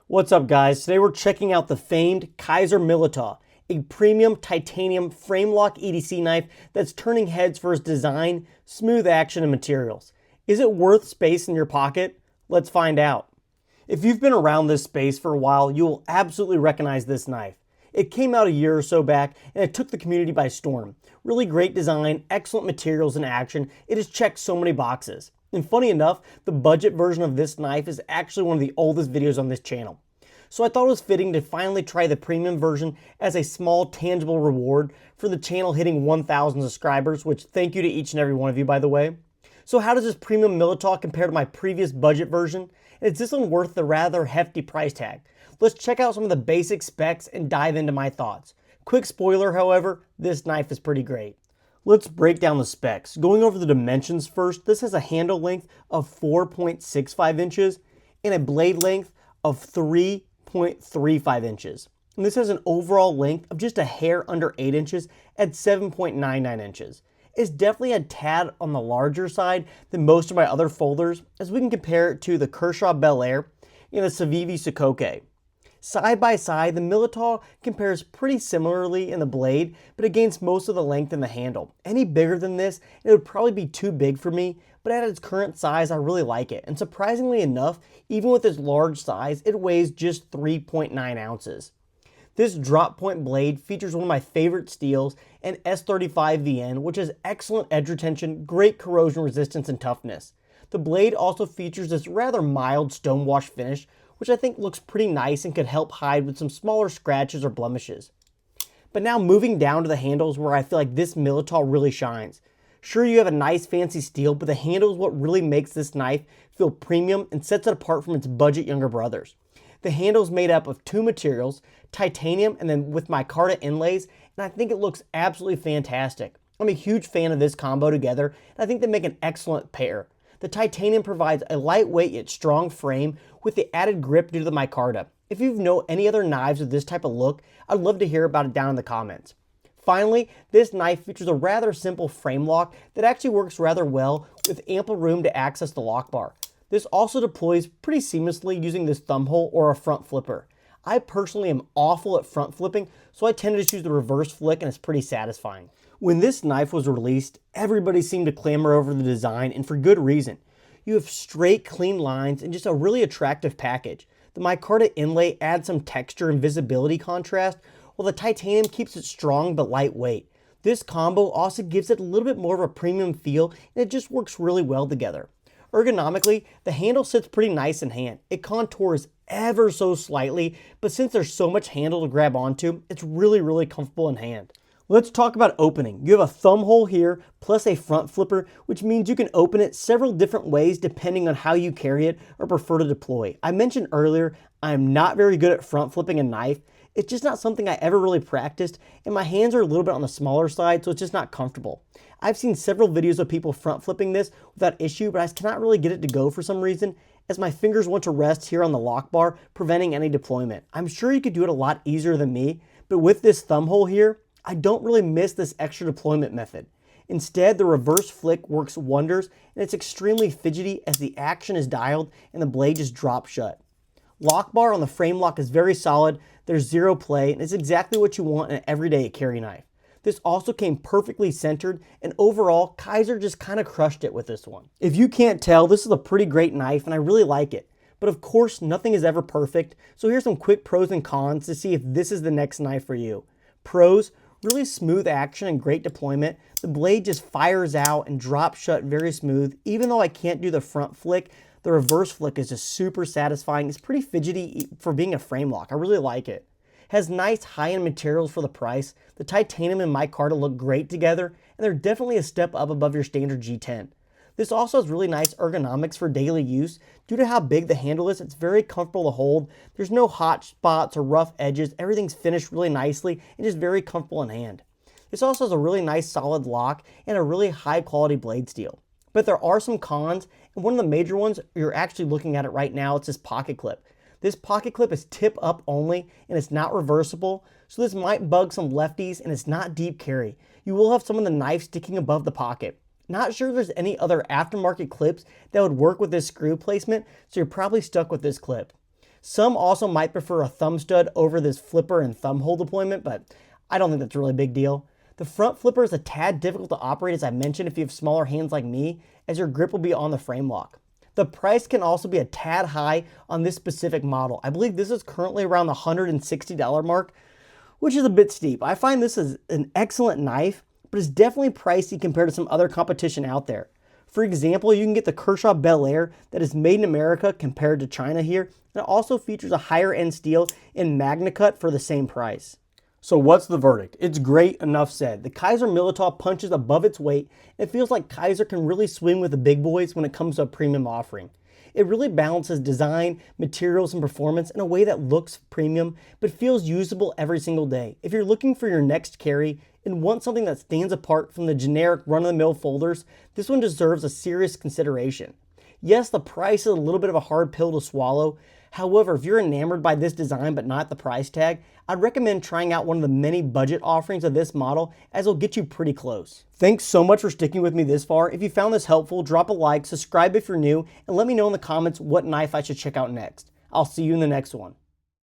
What's up, guys? Today we're checking out the famed Kizer Militaw, a premium titanium frame lock EDC knife that's turning heads for its design, smooth action, and materials. Is it worth space in your pocket? Let's find out. If you've been around this space for a while, you will absolutely recognize this knife. It came out a year or so back and it took the community by storm. Really great design, excellent materials and action. It has checked so many boxes. And funny enough, the budget version of this knife is actually one of the oldest videos on this channel. So I thought it was fitting to finally try the premium version as a small tangible reward for the channel hitting 1,000 subscribers, which thank you to each and every one of you, by the way. So how does this premium Militaw compare to my previous budget version? And is this one worth the rather hefty price tag? Let's check out some of the basic specs and dive into my thoughts. Quick spoiler, however, this knife is pretty great. Let's break down the specs. Going over the dimensions first, this has a handle length of 4.65 inches and a blade length of 3.35 inches. And this has an overall length of just a hair under 8 inches at 7.99 inches. It's definitely a tad on the larger side than most of my other folders, as we can compare it to the Kershaw Bel Air and the Civivi Sokoke. Side by side, the Militaw compares pretty similarly in the blade, but it gains most of the length in the handle. Any bigger than this, it would probably be too big for me, but at its current size, I really like it. And surprisingly enough, even with its large size, it weighs just 3.9 ounces. This drop point blade features one of my favorite steels, an S35VN, which has excellent edge retention, great corrosion resistance, and toughness. The blade also features this rather mild stonewash finish, which I think looks pretty nice and could help hide with some smaller scratches or blemishes. But now moving down to the handles, where I feel like this Militaw really shines. Sure, you have a nice fancy steel, but the handle is what really makes this knife feel premium and sets it apart from its budget younger brothers. The handle is made up of two materials, titanium and then with micarta inlays, and I think it looks absolutely fantastic. I'm a huge fan of this combo together, and I think they make an excellent pair. The titanium provides a lightweight yet strong frame with the added grip due to the micarta. If you know any other knives with this type of look, I'd love to hear about it down in the comments. Finally, this knife features a rather simple frame lock that actually works rather well with ample room to access the lock bar. This also deploys pretty seamlessly using this thumb hole or a front flipper. I personally am awful at front flipping, so I tend to just use the reverse flick and it's pretty satisfying. When this knife was released, everybody seemed to clamor over the design, and for good reason. You have straight, clean lines and just a really attractive package. The micarta inlay adds some texture and visibility contrast, while the titanium keeps it strong but lightweight. This combo also gives it a little bit more of a premium feel, and it just works really well together. Ergonomically, the handle sits pretty nice in hand. It contours ever so slightly, but since there's so much handle to grab onto, it's really comfortable in hand. Let's talk about opening. You have a thumb hole here plus a front flipper, which means you can open it several different ways depending on how you carry it or prefer to deploy. I mentioned earlier, I'm not very good at front flipping a knife. It's just not something I ever really practiced, and my hands are a little bit on the smaller side, so it's just not comfortable. I've seen several videos of people front flipping this without issue, but I cannot really get it to go for some reason, as my fingers want to rest here on the lock bar, preventing any deployment. I'm sure you could do it a lot easier than me, but with this thumb hole here, I don't really miss this extra deployment method. Instead, the reverse flick works wonders, and it's extremely fidgety as the action is dialed and the blade just drops shut. Lock bar on the frame lock is very solid, there's zero play, and it's exactly what you want in an everyday carry knife. This also came perfectly centered, and overall, Kizer just kind of crushed it with this one. If you can't tell, this is a pretty great knife, and I really like it. But of course, nothing is ever perfect, so here's some quick pros and cons to see if this is the next knife for you. Pros: really smooth action and great deployment. The blade just fires out and drops shut very smooth. Even though I can't do the front flick, the reverse flick is just super satisfying. It's pretty fidgety for being a frame lock. I really like it. Has nice high-end materials for the price. The titanium and micarta look great together, and they're definitely a step up above your standard G10. This also has really nice ergonomics for daily use. Due to how big the handle is, it's very comfortable to hold. There's no hot spots or rough edges. Everything's finished really nicely and just very comfortable in hand. This also has a really nice solid lock and a really high quality blade steel. But there are some cons, and one of the major ones, you're actually looking at it right now, it's this pocket clip. This pocket clip is tip up only and it's not reversible, so this might bug some lefties, and it's not deep carry. You will have some of the knife sticking above the pocket. Not sure if there's any other aftermarket clips that would work with this screw placement, so you're probably stuck with this clip. Some also might prefer a thumb stud over this flipper and thumb hole deployment, but I don't think that's a really big deal. The front flipper is a tad difficult to operate, as I mentioned, if you have smaller hands like me, as your grip will be on the frame lock. The price can also be a tad high on this specific model. I believe this is currently around the $160 mark, which is a bit steep. I find this is an excellent knife, but it's definitely pricey compared to some other competition out there. For example, you can get the Kershaw Bel Air that is made in America compared to China here, and it also features a higher end steel in MagnaCut for the same price. So what's the verdict? It's great, enough said. The Kizer Militaw punches above its weight. It feels like Kizer can really swing with the big boys when it comes to a premium offering. It really balances design, materials, and performance in a way that looks premium, but feels usable every single day. If you're looking for your next carry and want something that stands apart from the generic run-of-the-mill folders, this one deserves a serious consideration. Yes, the price is a little bit of a hard pill to swallow. However, if you're enamored by this design but not the price tag, I'd recommend trying out one of the many budget offerings of this model, as it'll get you pretty close. Thanks so much for sticking with me this far. If you found this helpful, drop a like, subscribe if you're new, and let me know in the comments what knife I should check out next. I'll see you in the next one.